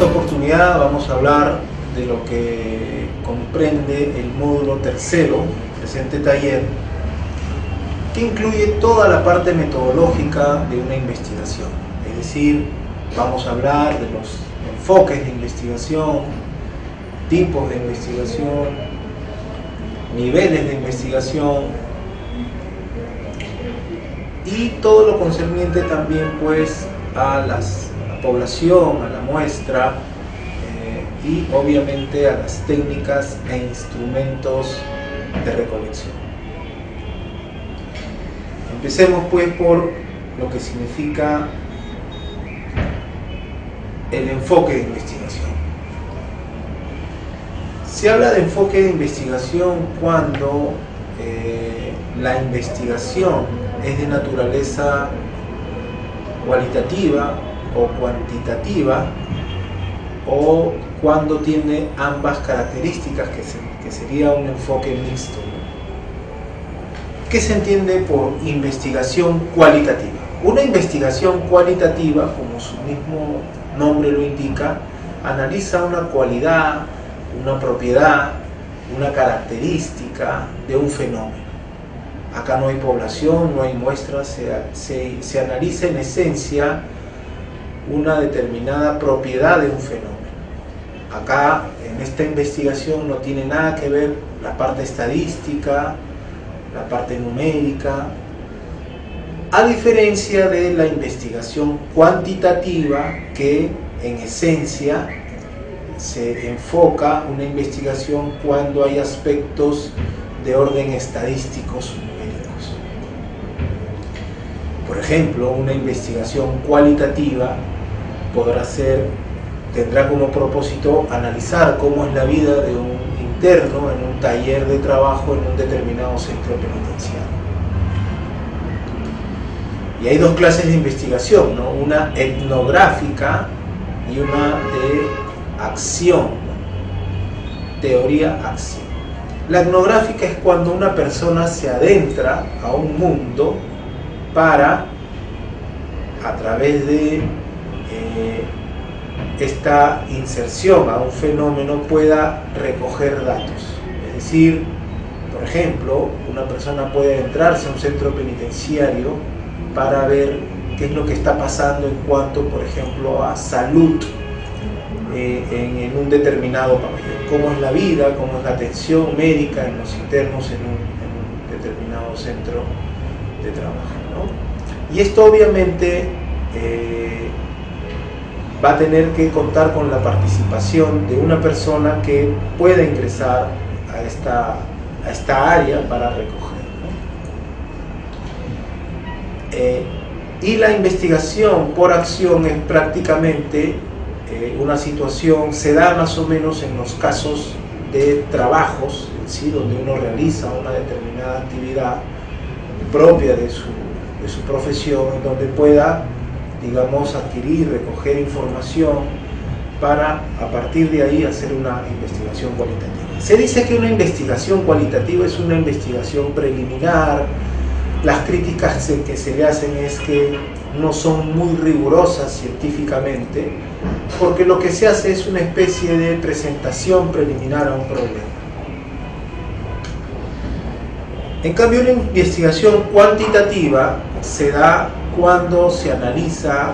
esta oportunidad vamos a hablar de lo que comprende el módulo tercero del presente taller, que incluye toda la parte metodológica de una investigación. Es decir, vamos a hablar de los enfoques de investigación, tipos de investigación, niveles de investigación y todo lo concerniente también pues a la población, a la muestra y obviamente a las técnicas e instrumentos de recolección. Empecemos pues por lo que significa el enfoque de investigación. Se habla de enfoque de investigación cuando la investigación es de naturaleza cualitativa o cuantitativa, o cuando tiene ambas características, que sería un enfoque mixto. ¿Qué se entiende por investigación cualitativa? Una investigación cualitativa, como su mismo nombre lo indica, analiza una cualidad, una propiedad, una característica de un fenómeno. Acá no hay población, no hay muestras, se analiza en esencia una determinada propiedad de un fenómeno. Acá en esta investigación no tiene nada que ver la parte estadística, la parte numérica, a diferencia de la investigación cuantitativa, que en esencia se enfoca una investigación cuando hay aspectos de orden estadísticos numéricos. Por ejemplo, una investigación cualitativa tendrá como propósito analizar cómo es la vida de un interno en un taller de trabajo en un determinado centro penitenciario. Y hay dos clases de investigación, ¿no? Una etnográfica y una de acción, teoría-acción. La etnográfica es cuando una persona se adentra a un mundo para, a través de esta inserción a un fenómeno, pueda recoger datos. Es decir, por ejemplo, una persona puede adentrarse a un centro penitenciario para ver qué es lo que está pasando en cuanto, por ejemplo, a salud en un determinado pabellón. Cómo es la vida, cómo es la atención médica en los internos en un determinado centro de trabajo, ¿no? Y esto obviamente va a tener que contar con la participación de una persona que pueda ingresar a esta área para recoger, ¿no? Y la investigación por acción es prácticamente una situación, se da más o menos en los casos de trabajos, ¿sí?, donde uno realiza una determinada actividad propia de su profesión, en donde pueda, digamos, adquirir, recoger información para, a partir de ahí, hacer una investigación cualitativa. Se dice que una investigación cualitativa es una investigación preliminar. Las críticas que se le hacen es que no son muy rigurosas científicamente, porque lo que se hace es una especie de presentación preliminar a un problema. En cambio, una investigación cuantitativa se da cuando se analiza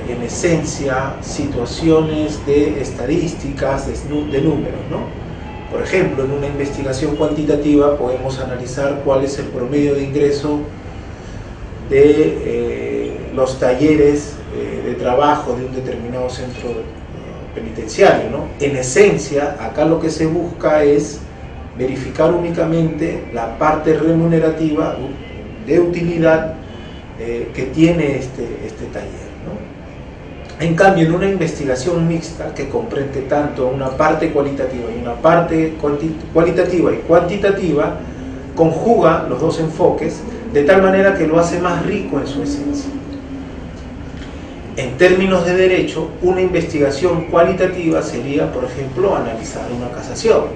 en esencia situaciones de estadísticas, de números, ¿no? Por ejemplo, en una investigación cuantitativa podemos analizar cuál es el promedio de ingreso de los talleres de trabajo de un determinado centro penitenciario, ¿no? En esencia, acá lo que se busca es verificar únicamente la parte remunerativa de utilidad que tiene este taller, ¿no? En cambio, en una investigación mixta que comprende tanto una parte cualitativa y una parte cualitativa y cuantitativa, conjuga los dos enfoques de tal manera que lo hace más rico en su esencia. En términos de derecho, una investigación cualitativa sería, por ejemplo, analizar una casación,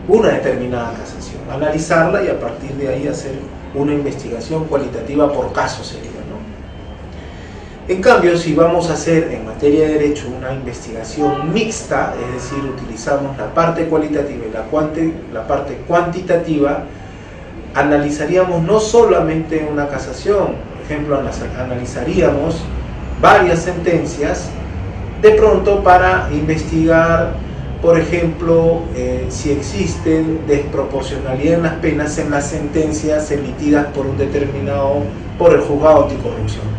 una determinada casación, analizarla y a partir de ahí hacer una investigación cualitativa por caso sería, ¿no? En cambio, si vamos a hacer en materia de derecho una investigación mixta, es decir, utilizamos la parte cualitativa y la parte cuantitativa, analizaríamos no solamente una casación, por ejemplo, analizaríamos varias sentencias de pronto para investigar, por ejemplo, si existen desproporcionalidad en las penas en las sentencias emitidas por el juzgado anticorrupción.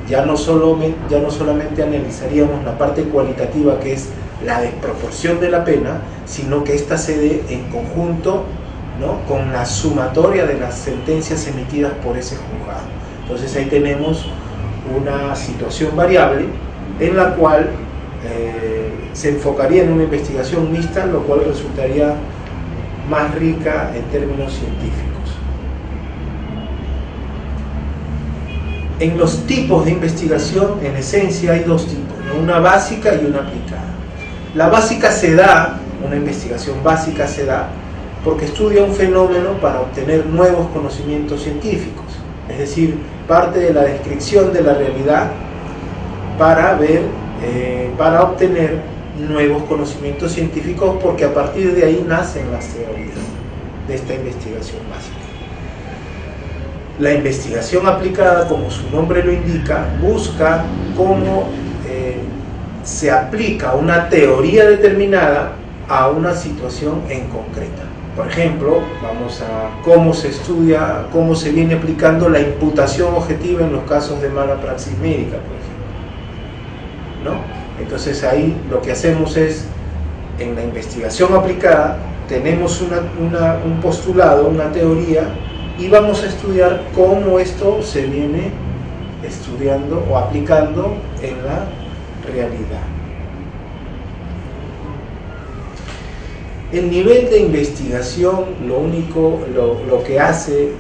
Ya no solamente analizaríamos la parte cualitativa, que es la desproporción de la pena, sino que ésta se dé en conjunto, ¿no?, con la sumatoria de las sentencias emitidas por ese juzgado. Entonces ahí tenemos una situación variable en la cual se enfocaría en una investigación mixta, lo cual resultaría más rica en términos científicos. En los tipos de investigación, en esencia, hay dos tipos, ¿no?, una básica y una aplicada. La básica se da, una investigación básica se da porque estudia un fenómeno para obtener nuevos conocimientos científicos, es decir, parte de la descripción de la realidad para obtener nuevos conocimientos científicos, porque a partir de ahí nacen las teorías de esta investigación básica. La investigación aplicada, como su nombre lo indica, busca cómo se aplica una teoría determinada a una situación en concreta. Por ejemplo, vamos a cómo se estudia, cómo se viene aplicando la imputación objetiva en los casos de mala praxis médica, por ejemplo, ¿no? Entonces ahí lo que hacemos es, en la investigación aplicada, tenemos un postulado, una teoría, y vamos a estudiar cómo esto se viene estudiando o aplicando en la realidad. El nivel de investigación lo que hace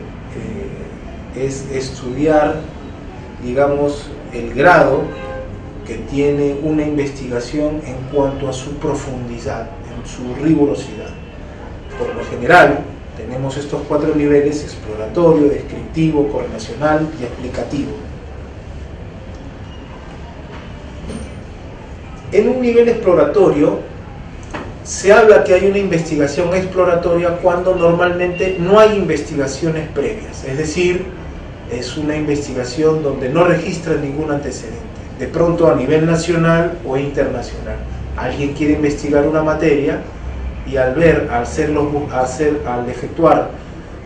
es estudiar, digamos, el grado que tiene una investigación en cuanto a su profundidad, en su rigurosidad. Por lo general, tenemos estos 4 niveles: exploratorio, descriptivo, correlacional y explicativo. En un nivel exploratorio se habla que hay una investigación exploratoria cuando normalmente no hay investigaciones previas, es decir, es una investigación donde no registra ningún antecedente, de pronto a nivel nacional o internacional. Alguien quiere investigar una materia y al efectuar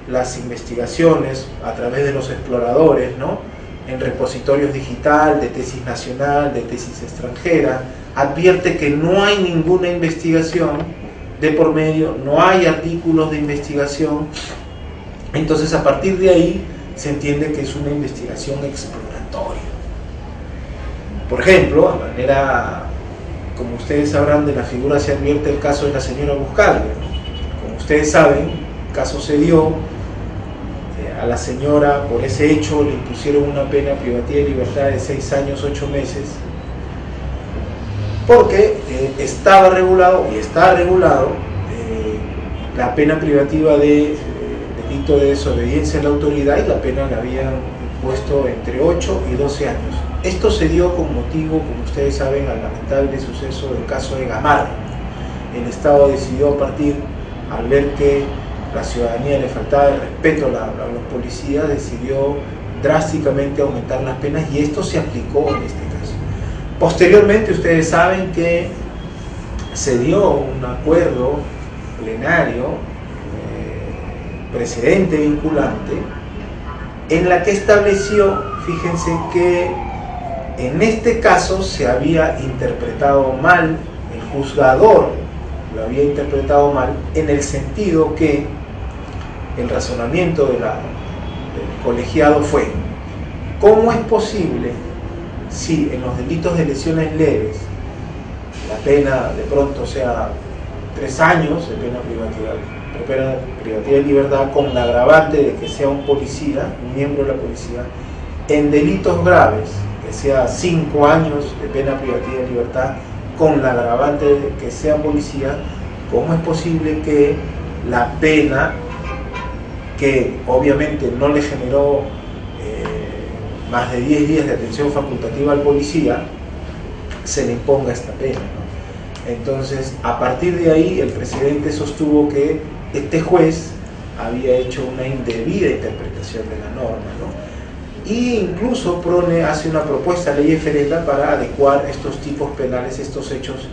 las investigaciones a través de los exploradores, ¿no?, en repositorios digital, de tesis nacional, de tesis extranjera, advierte que no hay ninguna investigación de por medio, no hay artículos de investigación. Entonces, a partir de ahí se entiende que es una investigación exploratoria. Por ejemplo, a manera, como ustedes sabrán, de la figura se advierte el caso de la señora Buscaglia. Como ustedes saben, el caso se dio, a la señora por ese hecho le impusieron una pena privativa de libertad de 6 años, 8 meses, porque estaba regulado y está regulado la pena privativa de delito de desobediencia a la autoridad, y la pena la habían puesto entre 8 y 12 años. Esto se dio con motivo, como ustedes saben, al lamentable suceso del caso de Gamarra. El Estado decidió, al ver que la ciudadanía le faltaba el respeto a los policías, decidió drásticamente aumentar las penas, y esto se aplicó en este caso. Posteriormente, ustedes saben que se dio un acuerdo plenario precedente vinculante en la que estableció, fíjense, que en este caso se había interpretado mal, el juzgador lo había interpretado mal, en el sentido que el razonamiento del colegiado fue: ¿cómo es posible si en los delitos de lesiones leves la pena de pronto sea 3 años de pena privativa de libertad, con la agravante de que sea un policía, un miembro de la policía, en delitos graves que sea 5 años de pena privativa de libertad, con la agravante de que sea policía? ¿Cómo es posible que la pena, que obviamente no le generó más de 10 días de atención facultativa al policía, se le imponga esta pena, ¿no? Entonces, a partir de ahí, el presidente sostuvo que este juez había hecho una indebida interpretación de la norma, ¿no? Y incluso Prone hace una propuesta a ley ferenda para adecuar estos tipos penales, estos hechos,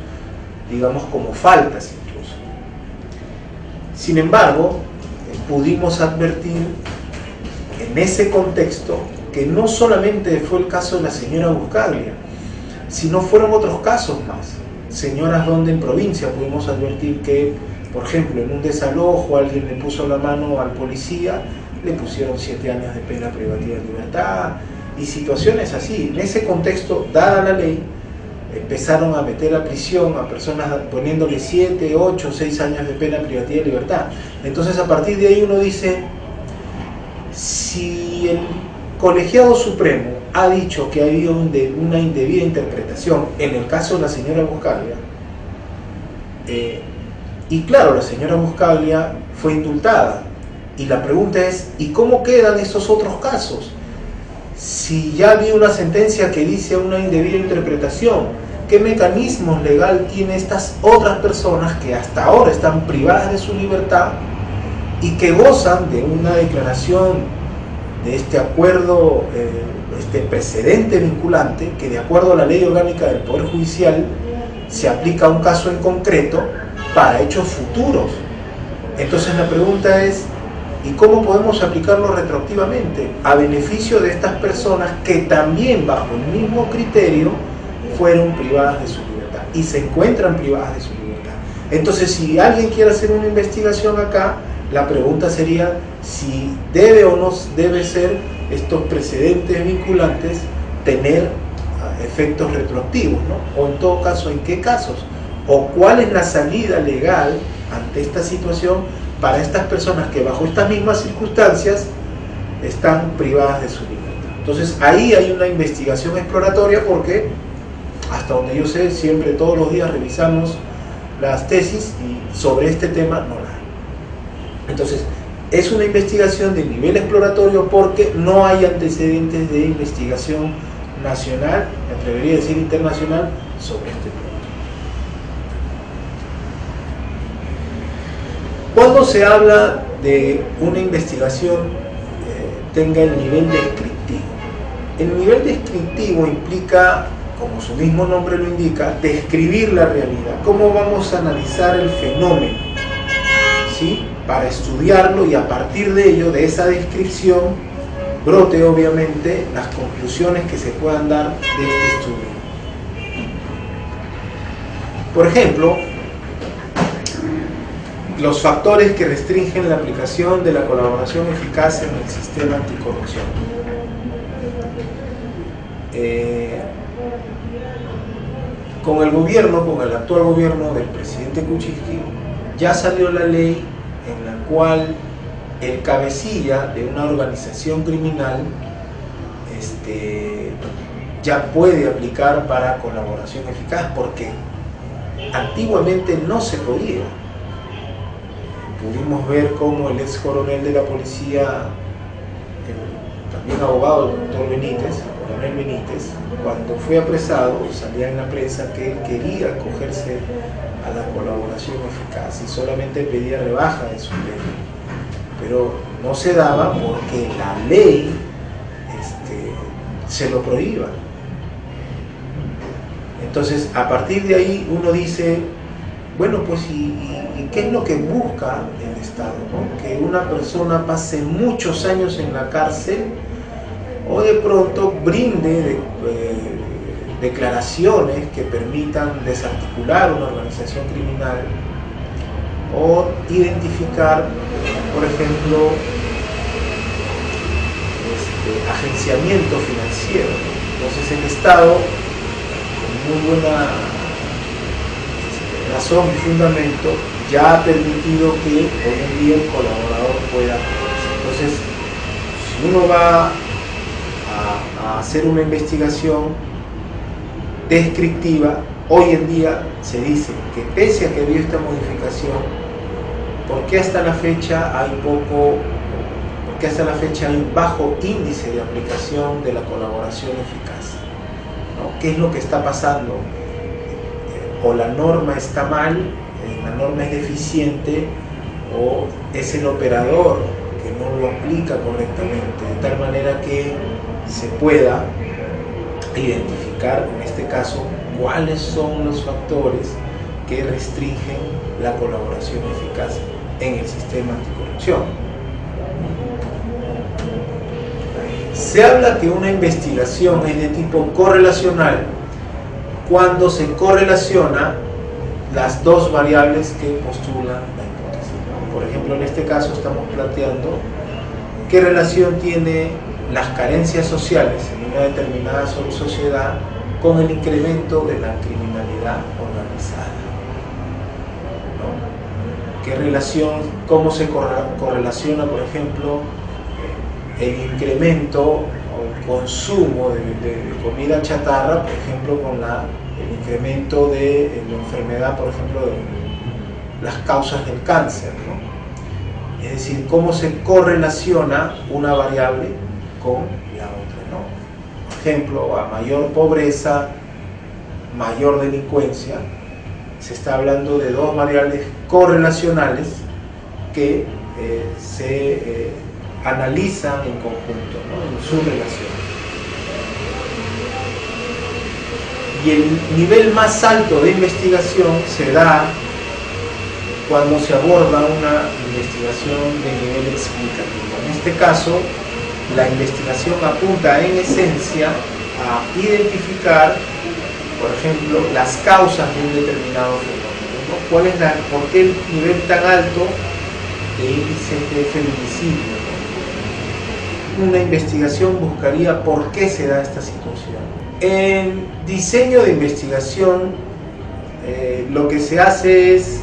digamos, como faltas incluso. Sin embargo, pudimos advertir en ese contexto que no solamente fue el caso de la señora Buscaglia, sino fueron otros casos más. Señoras donde en provincia pudimos advertir que, por ejemplo, en un desalojo alguien le puso la mano al policía, le pusieron 7 años de pena privativa de libertad, y situaciones así. En ese contexto, dada la ley, empezaron a meter a prisión a personas poniéndole 7, 8, 6 años de pena privativa de libertad. Entonces, a partir de ahí uno dice, si el colegiado supremo ha dicho que ha habido una indebida interpretación en el caso de la señora Buscaglia, y claro, la señora Buscaglia fue indultada, y la pregunta es, ¿y cómo quedan esos otros casos? Si ya había una sentencia que dice una indebida interpretación, ¿qué mecanismos legal tienen estas otras personas que hasta ahora están privadas de su libertad y que gozan de una declaración de este acuerdo, este precedente vinculante, que de acuerdo a la ley orgánica del Poder Judicial se aplica a un caso en concreto para hechos futuros? Entonces la pregunta es, ¿y cómo podemos aplicarlo retroactivamente a beneficio de estas personas que también bajo el mismo criterio fueron privadas de su libertad y se encuentran privadas de su libertad? Entonces, si alguien quiere hacer una investigación acá, la pregunta sería si debe o no debe ser estos precedentes vinculantes tener efectos retroactivos, ¿no? O en todo caso, ¿en qué casos? O cuál es la salida legal ante esta situación para estas personas que bajo estas mismas circunstancias están privadas de su libertad. Entonces ahí hay una investigación exploratoria, porque hasta donde yo sé, siempre todos los días revisamos las tesis y sobre este tema no la hay. Entonces es una investigación de nivel exploratorio porque no hay antecedentes de investigación nacional, me atrevería a decir internacional, sobre este tema. Cuando se habla de una investigación tenga el nivel descriptivo, el nivel descriptivo implica, como su mismo nombre lo indica, describir la realidad. ¿Cómo vamos a analizar el fenómeno? ¿Sí? Para estudiarlo y a partir de ello, de esa descripción, brote obviamente las conclusiones que se puedan dar de este estudio. Por ejemplo, los factores que restringen la aplicación de la colaboración eficaz en el sistema anticorrupción. Con el gobierno, con el actual gobierno del presidente Kuczynski, ya salió la ley en la cual el cabecilla de una organización criminal ya puede aplicar para colaboración eficaz, porque antiguamente no se podía. Pudimos ver cómo el ex coronel de la policía, también abogado, el doctor Benítez, el coronel Benítez, cuando fue apresado, salía en la prensa que quería acogerse a la colaboración eficaz y solamente pedía rebaja de su pena, pero no se daba porque la ley se lo prohíba. Entonces, a partir de ahí uno dice, bueno, pues ¿y qué es lo que busca el Estado, ¿no? Que una persona pase muchos años en la cárcel o de pronto brinde declaraciones que permitan desarticular una organización criminal o identificar, por ejemplo, agenciamiento financiero. Entonces el Estado, con muy buena razón y fundamento, ya ha permitido que hoy en día el colaborador pueda acogerse. Entonces, si uno va a hacer una investigación descriptiva, hoy en día se dice que pese a que había esta modificación, ¿por qué hasta la fecha hay poco, que hasta la fecha hay un bajo índice de aplicación de la colaboración eficaz, ¿no? ¿Qué es lo que está pasando? O la norma está mal, la norma es deficiente, o es el operador que no lo aplica correctamente, de tal manera que se pueda identificar, en este caso, cuáles son los factores que restringen la colaboración eficaz en el sistema anticorrupción. Se habla que una investigación es de tipo correlacional cuando se correlaciona las dos variables que postulan la hipótesis. Por ejemplo, en este caso estamos planteando qué relación tiene las carencias sociales en una determinada sociedad con el incremento de la criminalidad organizada, ¿no? ¿Qué relación, cómo se correlaciona, por ejemplo, el incremento o el consumo de comida chatarra, por ejemplo, con el incremento de la enfermedad, por ejemplo, de las causas del cáncer, ¿no? Es decir, cómo se correlaciona una variable con la otra, ¿no? Por ejemplo, a mayor pobreza, mayor delincuencia. Se está hablando de dos variables correlacionales que se analizan en conjunto, ¿no? En su relación. Y el nivel más alto de investigación se da cuando se aborda una investigación de nivel explicativo. En este caso, la investigación apunta en esencia a identificar, por ejemplo, las causas de un determinado fenómeno, ¿no? ¿Por qué el nivel tan alto de índices de feminicidio, ¿no? Una investigación buscaría por qué se da esta situación. En diseño de investigación, lo que se hace es,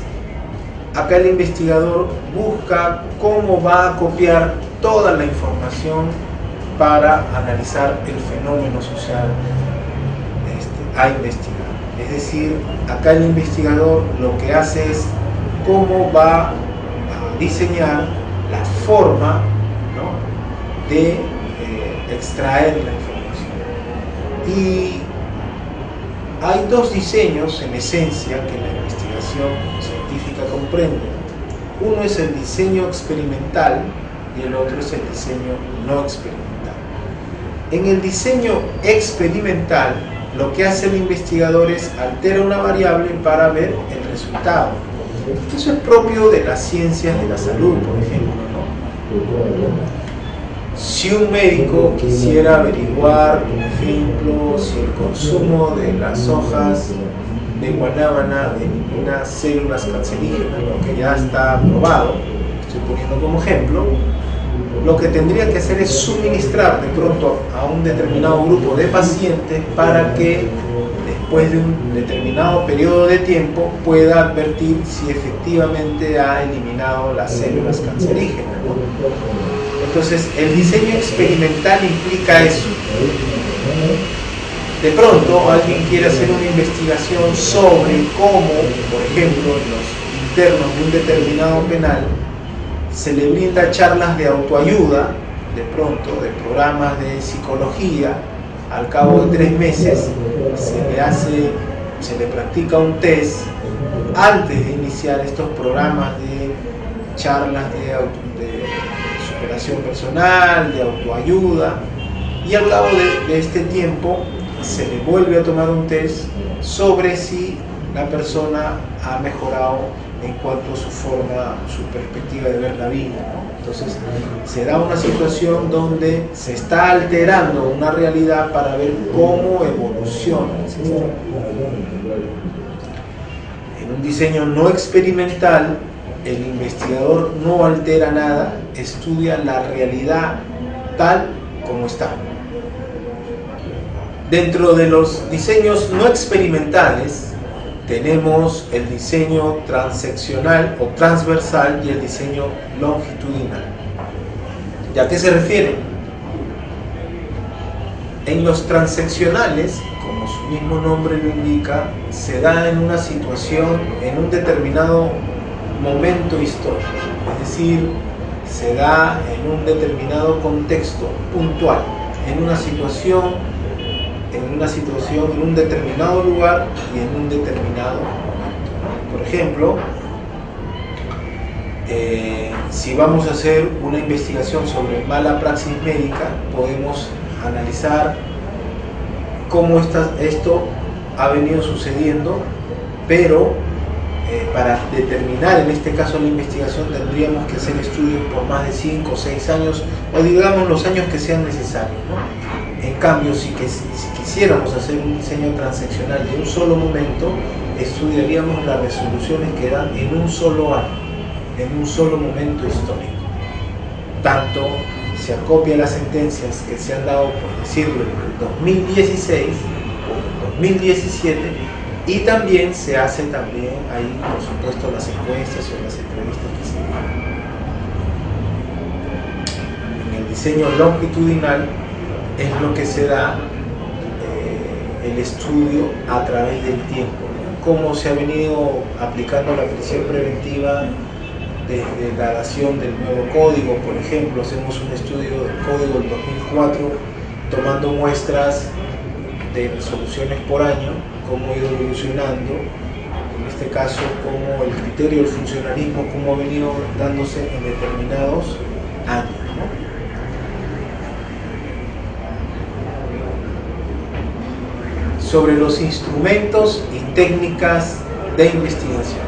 acá el investigador busca cómo va a copiar toda la información para analizar el fenómeno social a investigar. Es decir, acá el investigador lo que hace es cómo va a diseñar la forma, ¿no?, de extraer la información. Y hay dos diseños en esencia que la investigación científica comprende. Uno es el diseño experimental y el otro es el diseño no experimental. En el diseño experimental, lo que hace el investigador es altera una variable para ver el resultado. Eso es propio de las ciencias de la salud, por ejemplo, ¿no? Si un médico quisiera averiguar, por ejemplo, si el consumo de las hojas de guanábana elimina células cancerígenas, lo que ya está probado, estoy poniendo como ejemplo, lo que tendría que hacer es suministrar de pronto a un determinado grupo de pacientes para que después de un determinado periodo de tiempo pueda advertir si efectivamente ha eliminado las células cancerígenas, ¿no? Entonces, el diseño experimental implica eso. De pronto, alguien quiere hacer una investigación sobre cómo, por ejemplo, en los internos de un determinado penal, se le brinda charlas de autoayuda, de pronto, de programas de psicología. Al cabo de 3 meses se le practica un test antes de iniciar estos programas de charlas de superación personal, de autoayuda, y al cabo de este tiempo se le vuelve a tomar un test sobre si la persona ha mejorado en cuanto a su forma, su perspectiva de ver la vida, ¿no? Entonces se da una situación donde se está alterando una realidad para ver cómo evoluciona el sistema. En un diseño no experimental, el investigador no altera nada, estudia la realidad tal como está. Dentro de los diseños no experimentales tenemos el diseño transeccional o transversal y el diseño longitudinal. ¿Y a qué se refiere? En los transeccionales, como su mismo nombre lo indica, se da en una situación, en un determinado momento histórico. Es decir, se da en un determinado contexto puntual, en una situación, en un determinado lugar y en un determinado momento. Por ejemplo, si vamos a hacer una investigación sobre mala praxis médica, podemos analizar cómo esto ha venido sucediendo, pero para determinar en este caso la investigación tendríamos que hacer estudios por más de 5 o 6 años, o digamos los años que sean necesarios, ¿no? En cambio, si quisiéramos hacer un diseño transaccional de un solo momento, estudiaríamos las resoluciones que dan en un solo año, en un solo momento histórico. Tanto se acopia las sentencias que se han dado, por decirlo, en el 2016 o en el 2017, y también se hace ahí, por supuesto, las encuestas o las entrevistas que se dan. En el diseño longitudinal es lo que se da el estudio a través del tiempo, ¿no? Cómo se ha venido aplicando la prisión preventiva desde la dación del nuevo código. Por ejemplo, hacemos un estudio del código del 2004 tomando muestras de resoluciones por año, cómo ha ido evolucionando, en este caso cómo el criterio del funcionalismo, cómo ha venido dándose en determinados años, ¿no? Sobre los instrumentos y técnicas de investigación.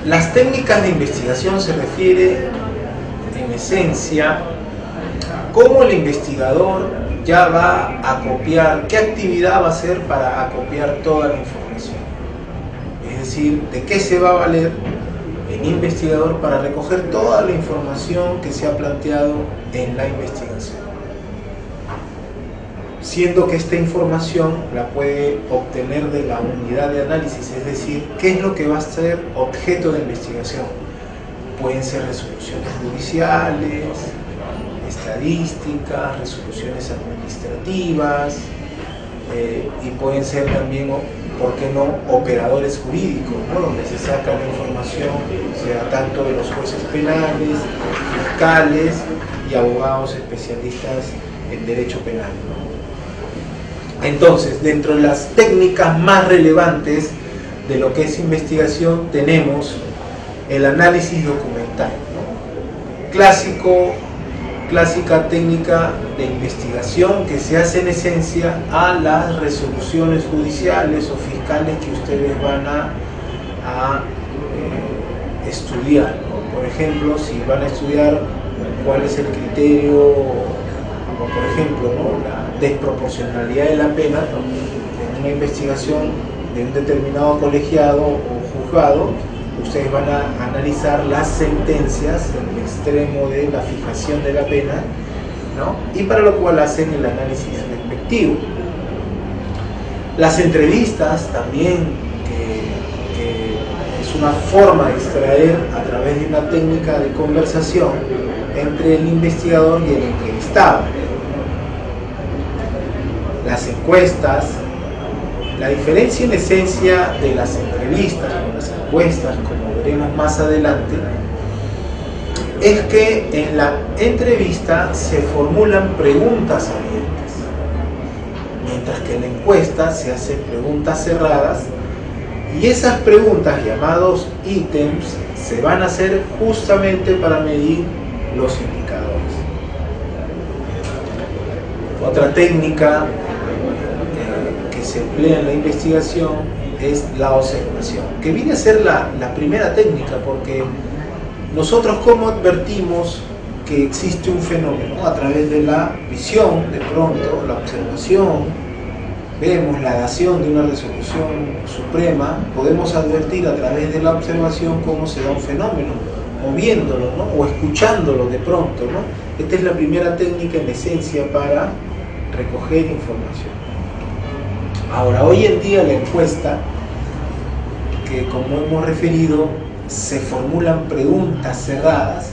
Las técnicas de investigación se refiere en esencia a cómo el investigador ya va a acopiar, qué actividad va a hacer para acopiar toda la información. Es decir, de qué se va a valer el investigador para recoger toda la información que se ha planteado en la investigación. Siendo que esta información la puede obtener de la unidad de análisis, es decir, qué es lo que va a ser objeto de investigación. Pueden ser resoluciones judiciales, estadísticas, resoluciones administrativas, y pueden ser también, ¿por qué no?, operadores jurídicos, ¿no?, donde se saca la información, sea tanto de los jueces penales, fiscales y abogados especialistas en derecho penal, ¿no? Entonces, dentro de las técnicas más relevantes de lo que es investigación, tenemos el análisis documental, ¿no? Clásica técnica de investigación que se hace en esencia a las resoluciones judiciales o fiscales que ustedes van a estudiar, ¿no? Por ejemplo, si van a estudiar cuál es el criterio, como por ejemplo, ¿no?, la desproporcionalidad de la pena, ¿no?, en una investigación de un determinado colegiado o juzgado, ustedes van a analizar las sentencias en el extremo de la fijación de la pena, ¿no?, y para lo cual hacen el análisis respectivo. Las entrevistas también, que es una forma de extraer a través de una técnica de conversación entre el investigador y el entrevistado. Las encuestas, la diferencia en esencia de las entrevistas con las encuestas, como veremos más adelante, es que en la entrevista se formulan preguntas abiertas, mientras que en la encuesta se hacen preguntas cerradas, y esas preguntas, llamados ítems, se van a hacer justamente para medir los indicadores. Otra técnica que se emplea en la investigación es la observación, que viene a ser la primera técnica, porque nosotros, ¿cómo advertimos que existe un fenómeno? A través de la visión, de pronto, la observación. Vemos la dación de una resolución suprema, podemos advertir a través de la observación cómo se da un fenómeno, o viéndolo, ¿no?, o escuchándolo de pronto, ¿no? Esta es la primera técnica en esencia para recoger información. Ahora, hoy en día la encuesta, que como hemos referido, se formulan preguntas cerradas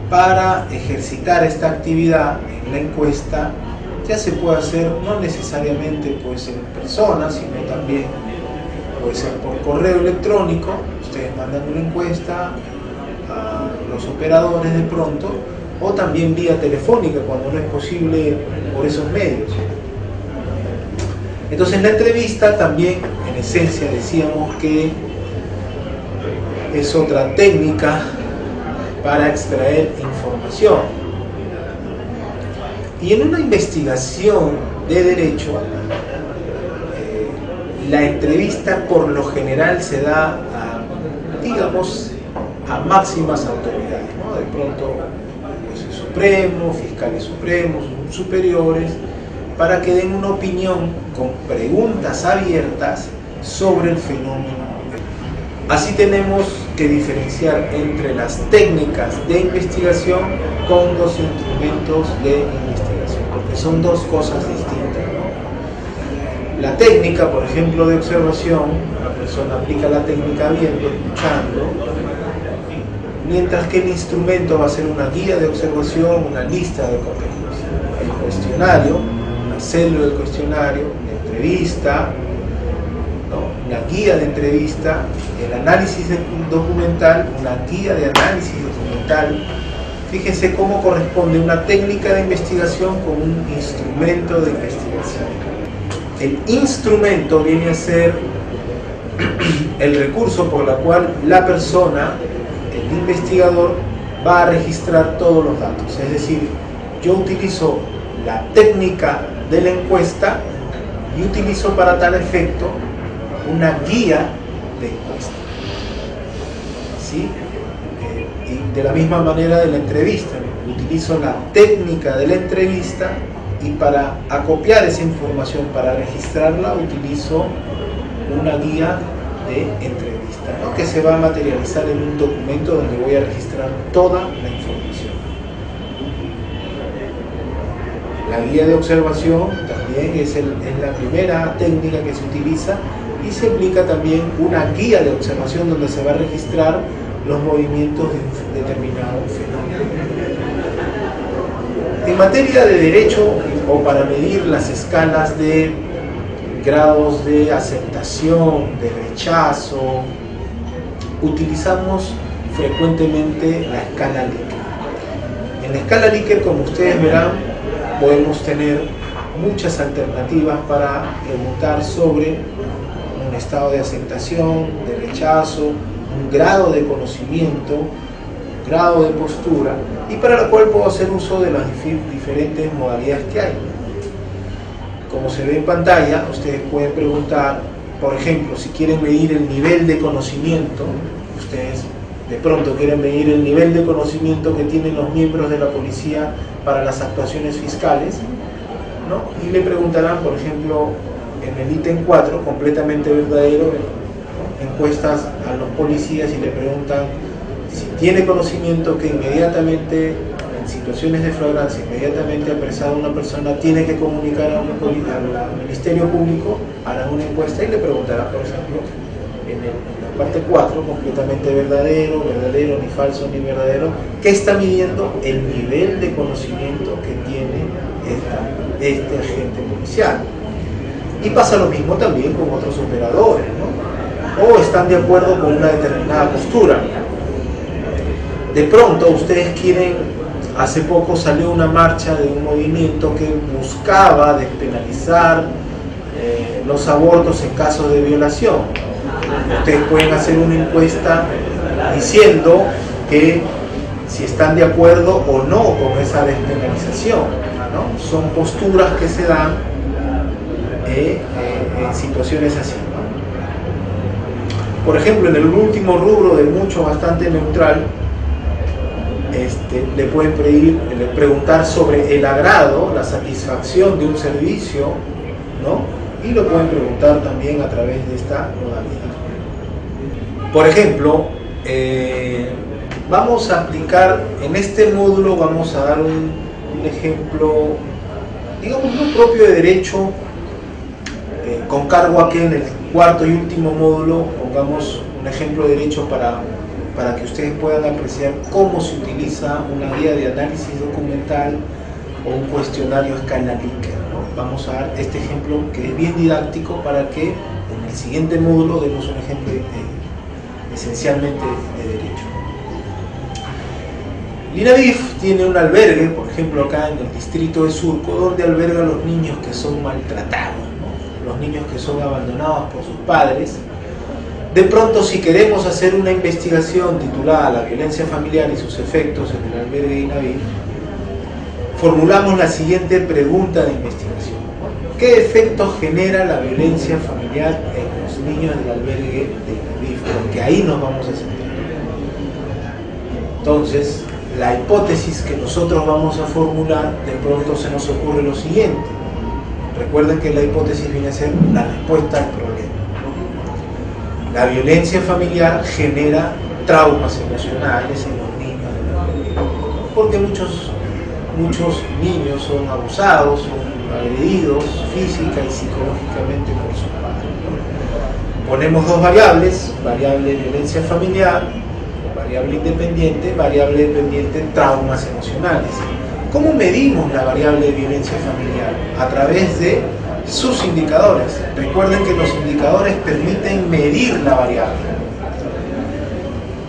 para ejercitar esta actividad en la encuesta. Ya se puede hacer, no necesariamente pues en persona, sino también puede ser por correo electrónico, ustedes mandan una encuesta a los operadores de pronto, o también vía telefónica cuando no es posible por esos medios. Entonces la entrevista también, en esencia, decíamos que es otra técnica para extraer información. Y en una investigación de derecho, la entrevista por lo general se da a, digamos, a máximas autoridades, ¿no? De pronto, jueces supremos, fiscales supremos, superiores, para que den una opinión con preguntas abiertas sobre el fenómeno. Así tenemos que diferenciar entre las técnicas de investigación con los instrumentos de investigación, porque son dos cosas distintas, ¿no? La técnica, por ejemplo, de observación, la persona aplica la técnica viendo, escuchando, mientras que el instrumento va a ser una guía de observación, una lista de contenidos. El cuestionario, una célula del cuestionario, la entrevista, ¿no? Una guía de entrevista, el análisis documental, una guía de análisis documental. Fíjense cómo corresponde una técnica de investigación con un instrumento de investigación. El instrumento viene a ser el recurso por el cual la persona, el investigador, va a registrar todos los datos. Es decir, yo utilizo la técnica de la encuesta y utilizo para tal efecto una guía de encuesta. ¿Sí? Y de la misma manera de la entrevista, utilizo la técnica de la entrevista y para acopiar esa información, para registrarla, utilizo una guía de entrevista, ¿no? Que se va a materializar en un documento donde voy a registrar toda la información. La guía de observación también es la primera técnica que se utiliza y se aplica también una guía de observación donde se va a registrar los movimientos de un determinado fenómeno. En materia de derecho, o para medir las escalas de grados de aceptación, de rechazo, utilizamos frecuentemente la escala Likert. En la escala Likert, como ustedes verán, podemos tener muchas alternativas para preguntar sobre un estado de aceptación, de rechazo, un grado de conocimiento, grado de postura, y para lo cual puedo hacer uso de las diferentes modalidades que hay. Como se ve en pantalla, ustedes pueden preguntar, por ejemplo, si quieren medir el nivel de conocimiento, ustedes de pronto quieren medir el nivel de conocimiento que tienen los miembros de la policía para las actuaciones fiscales, ¿no? Y le preguntarán, por ejemplo, en el ítem 4, completamente verdadero, ¿no? Encuestas a los policías y le preguntan si tiene conocimiento que inmediatamente, en situaciones de flagrancia, inmediatamente apresada una persona, tiene que comunicar al Ministerio Público, harán una encuesta y le preguntarán, por ejemplo, en la parte 4, completamente verdadero, ni falso ni verdadero, ¿qué está midiendo? El nivel de conocimiento que tiene este agente policial. Y pasa lo mismo también con otros operadores, ¿no? O están de acuerdo con una determinada postura. De pronto ustedes quieren, hace poco salió una marcha de un movimiento que buscaba despenalizar los abortos en casos de violación. Ustedes pueden hacer una encuesta diciendo que si están de acuerdo o no con esa despenalización, ¿no? Son posturas que se dan en situaciones así, ¿no? Por ejemplo, en el último rubro del mucho bastante neutral, le pueden preguntar sobre el agrado, la satisfacción de un servicio, ¿no? Y lo pueden preguntar también a través de esta modalidad. Por ejemplo, vamos a aplicar, en este módulo vamos a dar un ejemplo, digamos, no propio de derecho, con cargo a que en el cuarto y último módulo pongamos un ejemplo de derecho para que ustedes puedan apreciar cómo se utiliza una guía de análisis documental o un cuestionario escala Likert, ¿no? vamos a dar este ejemplo que es bien didáctico para que en el siguiente módulo demos un ejemplo esencialmente de derecho. L'INAVIF tiene un albergue, por ejemplo acá en el distrito de Surco, donde alberga a los niños que son maltratados, ¿no? Los niños que son abandonados por sus padres. De pronto, si queremos hacer una investigación titulada La violencia familiar y sus efectos en el albergue de INAVIF, formulamos la siguiente pregunta de investigación: ¿qué efectos genera la violencia familiar en los niños del albergue de INAVIF? Porque ahí nos vamos a centrar. Entonces, la hipótesis que nosotros vamos a formular, de pronto se nos ocurre lo siguiente. Recuerden que la hipótesis viene a ser la respuesta al problema. La violencia familiar genera traumas emocionales en los niños del albergue, porque muchos niños son abusados, son agredidos física y psicológicamente por sus padres. Ponemos dos variables: variable violencia familiar, variable independiente, variable dependiente traumas emocionales. ¿Cómo medimos la variable de violencia familiar? A través de sus indicadores. Recuerden que los indicadores permiten medir la variable.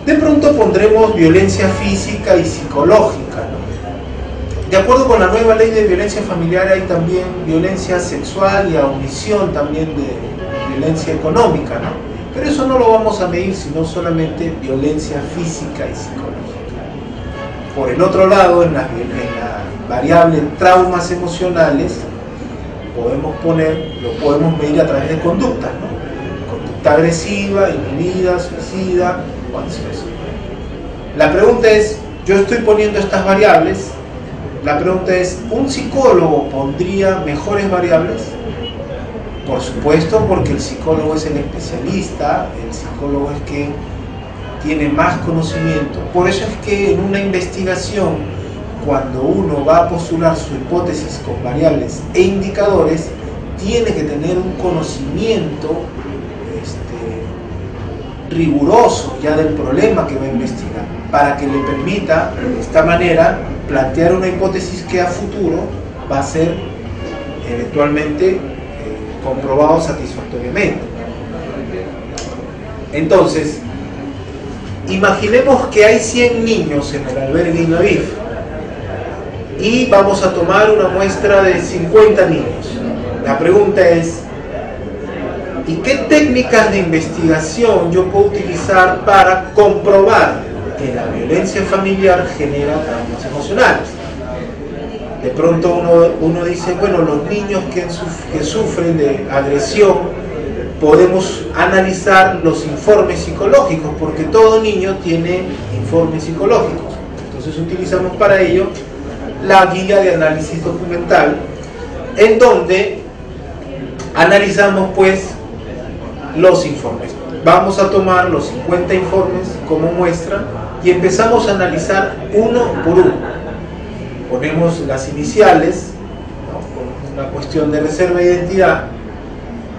De pronto pondremos violencia física y psicológica, ¿no? De acuerdo con la nueva ley de violencia familiar hay también violencia sexual y omisión también de violencia económica, ¿no? Pero eso no lo vamos a medir, sino solamente violencia física y psicológica. Por el otro lado, en la variable traumas emocionales, lo podemos medir a través de conductas, ¿no? Conducta agresiva, inhibida, suicida o ansiosa. La pregunta es, yo estoy poniendo estas variables, la pregunta es, ¿un psicólogo pondría mejores variables? Por supuesto, porque el psicólogo es el especialista, el psicólogo es que tiene más conocimiento. Por eso es que en una investigación, cuando uno va a postular su hipótesis con variables e indicadores, tiene que tener un conocimiento riguroso ya del problema que va a investigar, para que le permita de esta manera plantear una hipótesis que a futuro va a ser eventualmente comprobado satisfactoriamente. Entonces, imaginemos que hay 100 niños en el albergue INAVIF y vamos a tomar una muestra de 50 niños. La pregunta es, ¿y qué técnicas de investigación yo puedo utilizar para comprobar que la violencia familiar genera traumas emocionales? De pronto uno dice, bueno, los niños que sufren de agresión, podemos analizar los informes psicológicos, porque todo niño tiene informes psicológicos. Entonces utilizamos para ello la guía de análisis documental, en donde analizamos pues los informes. Vamos a tomar los 50 informes como muestra y empezamos a analizar uno por uno. Ponemos las iniciales, ¿no? Con una cuestión de reserva de identidad,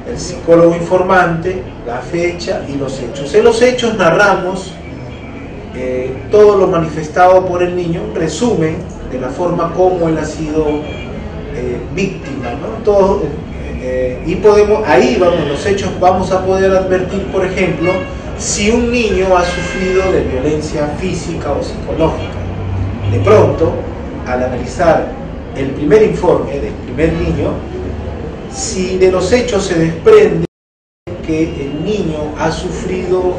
el psicólogo informante, la fecha y los hechos. En los hechos narramos todo lo manifestado por el niño, un resumen de la forma como él ha sido víctima, ¿no? Todo, y podemos, ahí vamos, en los hechos vamos a poder advertir, por ejemplo, si un niño ha sufrido de violencia física o psicológica. De pronto, al analizar el primer informe del primer niño, si de los hechos se desprende que el niño ha sufrido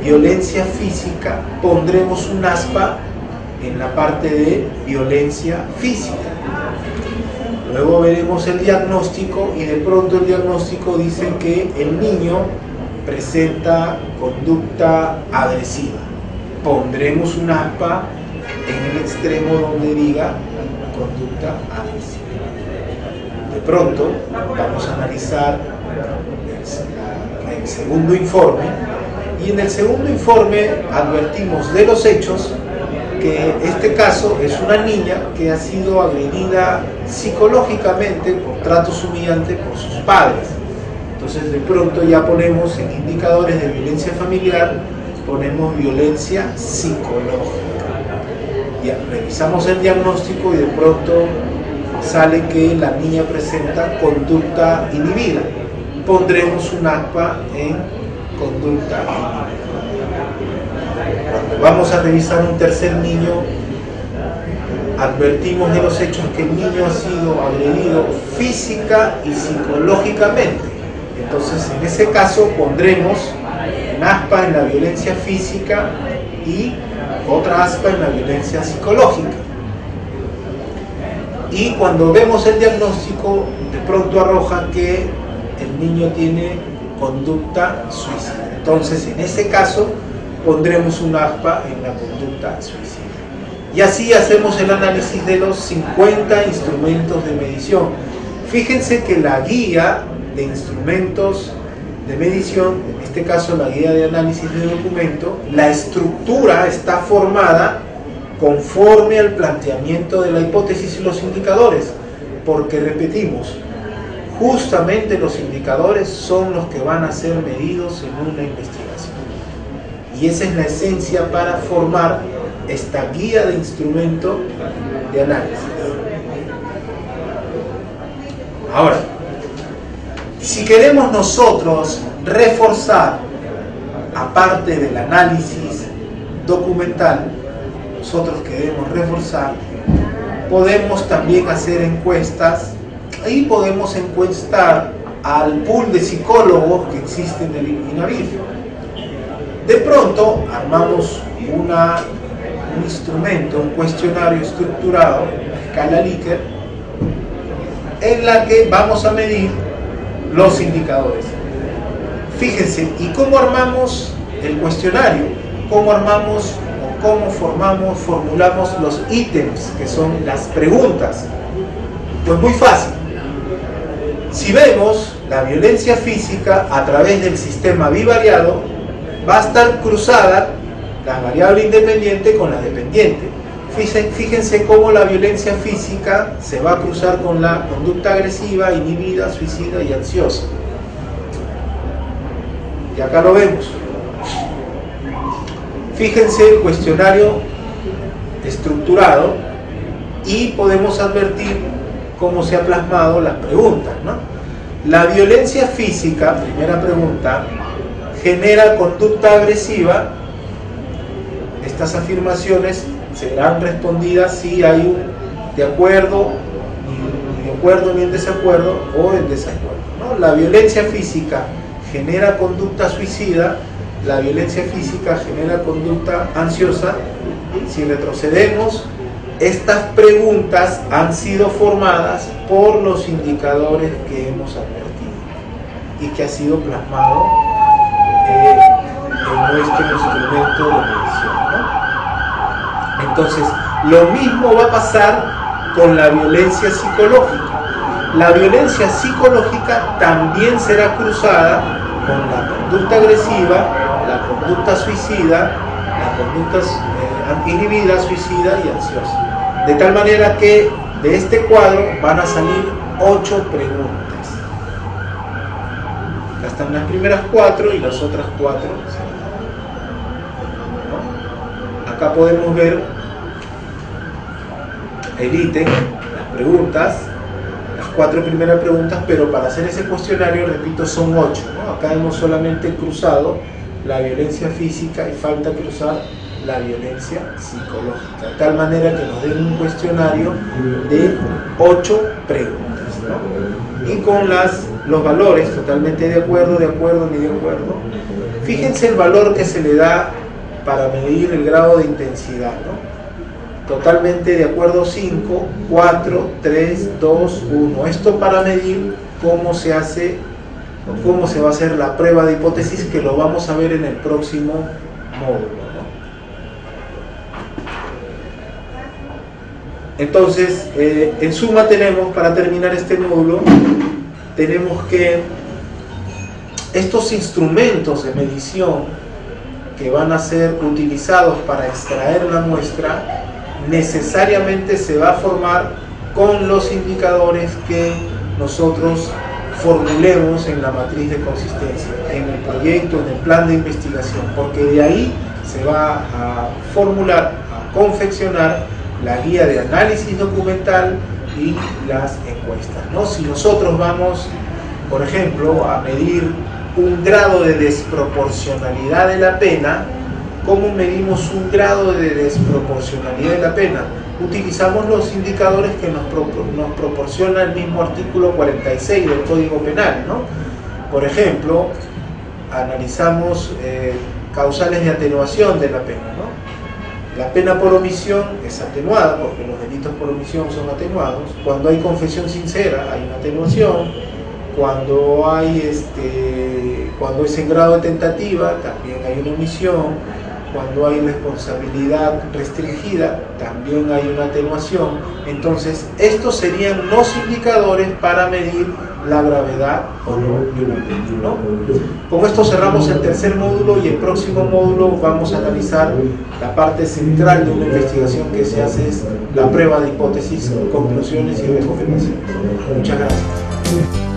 violencia física, pondremos un aspa en la parte de violencia física. Luego veremos el diagnóstico y de pronto el diagnóstico dice que el niño presenta conducta agresiva. Pondremos un aspa en el extremo donde diga conducta agresiva. De pronto vamos a analizar el segundo informe y en el segundo informe advertimos de los hechos que este caso es una niña que ha sido agredida psicológicamente por tratos humillantes por sus padres. Entonces de pronto ya ponemos en indicadores de violencia familiar, ponemos violencia psicológica. Ya revisamos el diagnóstico y de pronto sale que la niña presenta conducta inhibida. Pondremos un aspa en conducta inhibida. Cuando vamos a revisar un tercer niño, advertimos de los hechos que el niño ha sido agredido física y psicológicamente. Entonces, en ese caso, pondremos un aspa en la violencia física y otra aspa en la violencia psicológica. Y cuando vemos el diagnóstico, de pronto arroja que el niño tiene conducta suicida. Entonces, en ese caso, pondremos un aspa en la conducta suicida. Y así hacemos el análisis de los 50 instrumentos de medición. Fíjense que la guía de instrumentos de medición, en este caso la guía de análisis de documento, la estructura está formada conforme al planteamiento de la hipótesis y los indicadores, porque repetimos, justamente los indicadores son los que van a ser medidos en una investigación. Y esa es la esencia para formar esta guía de instrumento de análisis. Ahora, si queremos nosotros reforzar, aparte del análisis documental, nosotros queremos reforzar, podemos también hacer encuestas y podemos encuestar al pool de psicólogos que existe en el INAVIF. De pronto armamos un instrumento, un cuestionario estructurado, escala Likert, en la que vamos a medir los indicadores. Fíjense, ¿y cómo armamos el cuestionario? ¿Cómo armamos o cómo formulamos los ítems, que son las preguntas? Pues muy fácil. Si vemos la violencia física a través del sistema bivariado, va a estar cruzada la variable independiente con la dependiente. Fíjense cómo la violencia física se va a cruzar con la conducta agresiva, inhibida, suicida y ansiosa. Y acá lo vemos. Fíjense el cuestionario estructurado y podemos advertir cómo se han plasmado las preguntas, ¿no? La violencia física, primera pregunta, genera conducta agresiva. Estas afirmaciones serán respondidas si hay un de acuerdo, ni de acuerdo ni en desacuerdo o en desacuerdo, ¿no? La violencia física genera conducta suicida, la violencia física genera conducta ansiosa. Si retrocedemos, estas preguntas han sido formadas por los indicadores que hemos advertido y que ha sido plasmado en nuestro instrumento de medición, ¿no? Entonces, lo mismo va a pasar con la violencia psicológica. La violencia psicológica también será cruzada con la conducta agresiva, la conducta suicida, la conducta inhibida, suicida y ansiosa. De tal manera que de este cuadro van a salir 8 preguntas. Acá están las primeras 4 y las otras 4. ¿No? Acá podemos ver el ítem, las preguntas, las 4 primeras preguntas, pero para hacer ese cuestionario, repito, son 8, ¿no? Acá hemos solamente cruzado la violencia física y falta cruzar la violencia psicológica, de tal manera que nos den un cuestionario de 8 preguntas, ¿no? Y con los valores totalmente de acuerdo, ni de acuerdo. Fíjense el valor que se le da para medir el grado de intensidad, ¿no? Totalmente de acuerdo 5, 4, 3, 2, 1. Esto para medir cómo se hace o cómo se va a hacer la prueba de hipótesis, que lo vamos a ver en el próximo módulo, ¿no? Entonces, en suma tenemos, para terminar este módulo, tenemos que estos instrumentos de medición que van a ser utilizados para extraer la muestra necesariamente se va a formar con los indicadores que nosotros formulemos en la matriz de consistencia, en el proyecto, en el plan de investigación, porque de ahí se va a formular, a confeccionar la guía de análisis documental, y las encuestas, ¿no? Si nosotros vamos, por ejemplo, a medir un grado de desproporcionalidad de la pena, ¿cómo medimos un grado de desproporcionalidad de la pena? Utilizamos los indicadores que nos proporciona el mismo artículo 46 del Código Penal, ¿no? Por ejemplo, analizamos causales de atenuación de la pena, ¿no? La pena por omisión es atenuada porque los delitos por omisión son atenuados. Cuando hay confesión sincera hay una atenuación. Cuando es en grado de tentativa también hay una omisión. Cuando hay responsabilidad restringida también hay una atenuación. Entonces estos serían los indicadores para medir la gravedad o no de un delito, ¿no? Con esto cerramos el tercer módulo y el próximo módulo vamos a analizar la parte central de una investigación que se hace, es la prueba de hipótesis, conclusiones y recomendaciones. Muchas gracias.